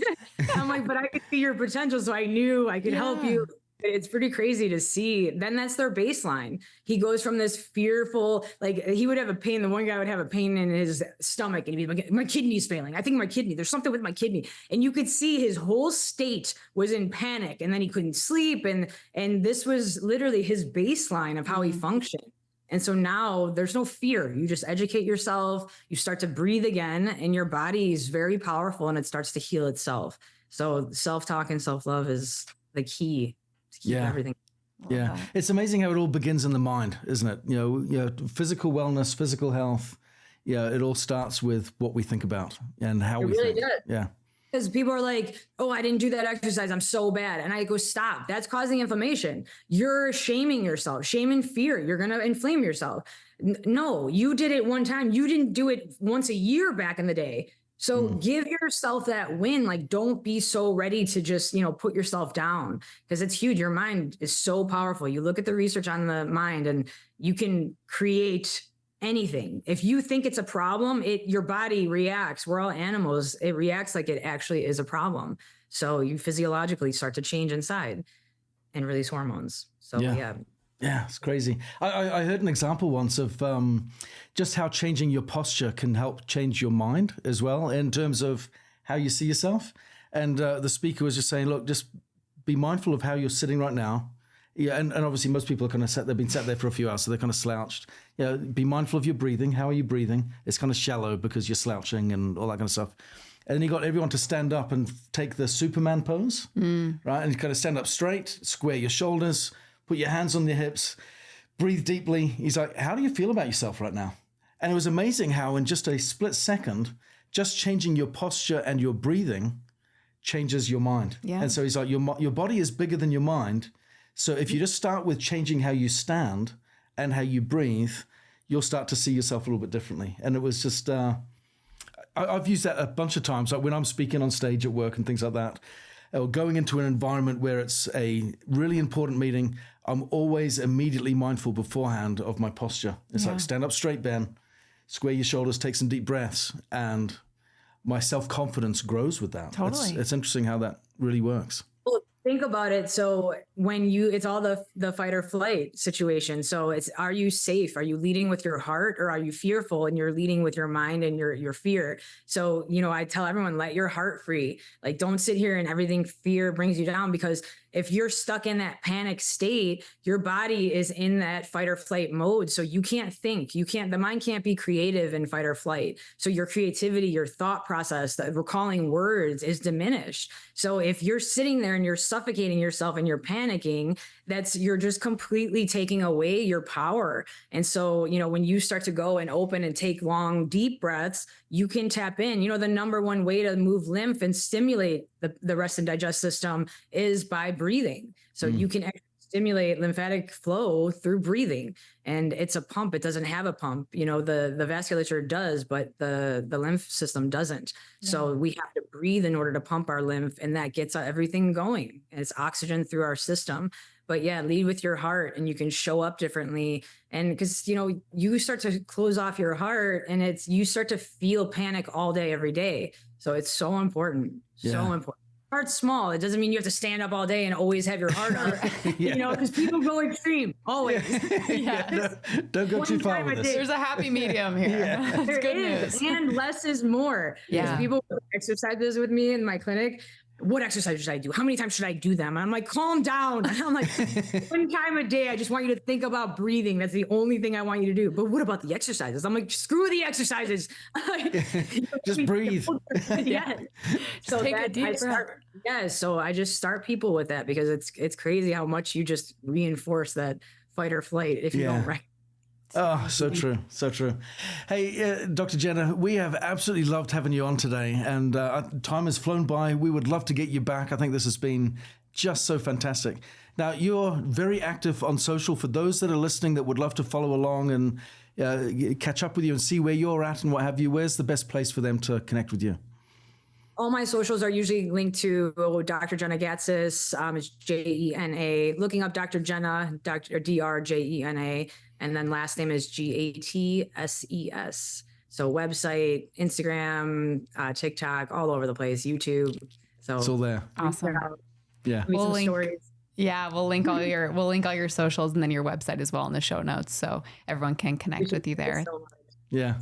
A: I'm like, but I could see your potential. So I knew I could help you. It's pretty crazy to see. Then that's their baseline. He goes from this fearful, like he would have a pain. The one guy would have a pain in his stomach and he'd be like, my kidney's failing. I think my kidney, there's something with my kidney. And you could see his whole state was in panic and then he couldn't sleep. And this was literally his baseline of how he functioned. And so now there's no fear. You just educate yourself. You start to breathe again and your body is very powerful and it starts to heal itself. So self-talk and self-love is the key. Everything.
B: Yeah. It's amazing how it all begins in the mind, isn't it? Physical wellness, physical health. Yeah. It all starts with what we think about and how we think. Does. Yeah.
A: Because people are like, oh, I didn't do that exercise. I'm so bad. And I go, stop. That's causing inflammation. You're shaming yourself. Shame and fear. You're going to inflame yourself. No, you did it one time. You didn't do it once a year back in the day. So give yourself that win. Like, don't be so ready to just, put yourself down because it's huge. Your mind is so powerful. You look at the research on the mind and you can create anything. If you think it's a problem, your body reacts. We're all animals. It reacts like it actually is a problem. So you physiologically start to change inside and release hormones. So
B: Yeah, it's crazy. I heard an example once of just how changing your posture can help change your mind as well in terms of how you see yourself. And the speaker was just saying, look, just be mindful of how you're sitting right now. Yeah, and obviously most people are kind of they've been sat there for a few hours, so they're kind of slouched. Be mindful of your breathing. How are you breathing? It's kind of shallow because you're slouching and all that kind of stuff. And then he got everyone to stand up and take the Superman pose, right? And you kind of stand up straight, square your shoulders, put your hands on your hips, breathe deeply. He's like, how do you feel about yourself right now? And it was amazing how in just a split second, just changing your posture and your breathing changes your mind. Yeah. And so he's like, your body is bigger than your mind. So if you just start with changing how you stand and how you breathe, you'll start to see yourself a little bit differently. And it was just, I've used that a bunch of times, like when I'm speaking on stage at work and things like that, or going into an environment where it's a really important meeting. I'm always immediately mindful beforehand of my posture. It's like stand up straight, Ben, square your shoulders, take some deep breaths, and my self-confidence grows with that.
C: Totally.
B: It's interesting how that really works.
A: Well, think about it. So it's all the fight or flight situation. So are you safe? Are you leading with your heart, or are you fearful and you're leading with your mind and your fear? So, I tell everyone, let your heart free. Like, don't sit here and everything fear brings you down, because if you're stuck in that panic state, your body is in that fight or flight mode. So you can't think, the mind can't be creative in fight or flight. So your creativity, your thought process, the recalling words is diminished. So if you're sitting there and you're suffocating yourself and you're panicking, you're just completely taking away your power. And so, when you start to go and open and take long, deep breaths, you can tap in. The number one way to move lymph and stimulate the rest and digest system is by breathing. So you can actually stimulate lymphatic flow through breathing, and it's a pump. It doesn't have a pump. The vasculature does, but the lymph system doesn't. Yeah. So we have to breathe in order to pump our lymph, and that gets everything going. It's oxygen through our system. But yeah, lead with your heart, and you can show up differently. And because, you start to close off your heart, and you start to feel panic all day, every day. So it's so important. So important. Heart's small. It doesn't mean you have to stand up all day and always have your heart out, because people go extreme always.
B: Don't go too far with this.
C: There's a happy medium here. That's good news.
A: And less is more.
C: Yeah.
A: People exercises with me in my clinic. What exercise should I do? How many times should I do them? And I'm like, calm down. And I'm like, one time a day. I just want you to think about breathing. That's the only thing I want you to do. But what about the exercises? I'm like, screw the exercises.
B: Just breathe.
A: So
C: take a deep breath.
A: So I just start people with that, because it's crazy how much you just reinforce that fight or flight if you don't right.
B: Oh, so true. So true. Hey, Dr. Jena, we have absolutely loved having you on today, and time has flown by. We would love to get you back. I think this has been just so fantastic. Now, you're very active on social. For those that are listening that would love to follow along and catch up with you and see where you're at and what have you, where's the best place for them to connect with you?
A: All my socials are usually linked to Dr. Jena Gatses. It's Jena. Looking up Dr. Jena, Dr. Jena, and then last name is Gatses. So website, Instagram, TikTok, all over the place, YouTube. So
B: it's all there.
C: Awesome.
B: Yeah.
C: We'll link all your socials and then your website as well in the show notes, so everyone can connect with you there.
B: Yeah.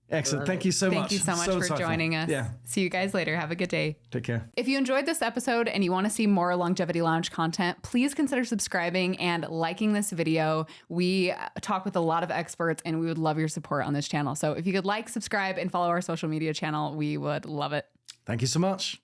B: Excellent. Thank you so much.
C: Thank you so much for joining us.
B: Yeah.
C: See you guys later. Have a good day.
B: Take care.
C: If you enjoyed this episode and you want to see more Longevity Lounge content, please consider subscribing and liking this video. We talk with a lot of experts, and we would love your support on this channel. So if you could like, subscribe, and follow our social media channel, we would love it.
B: Thank you so much.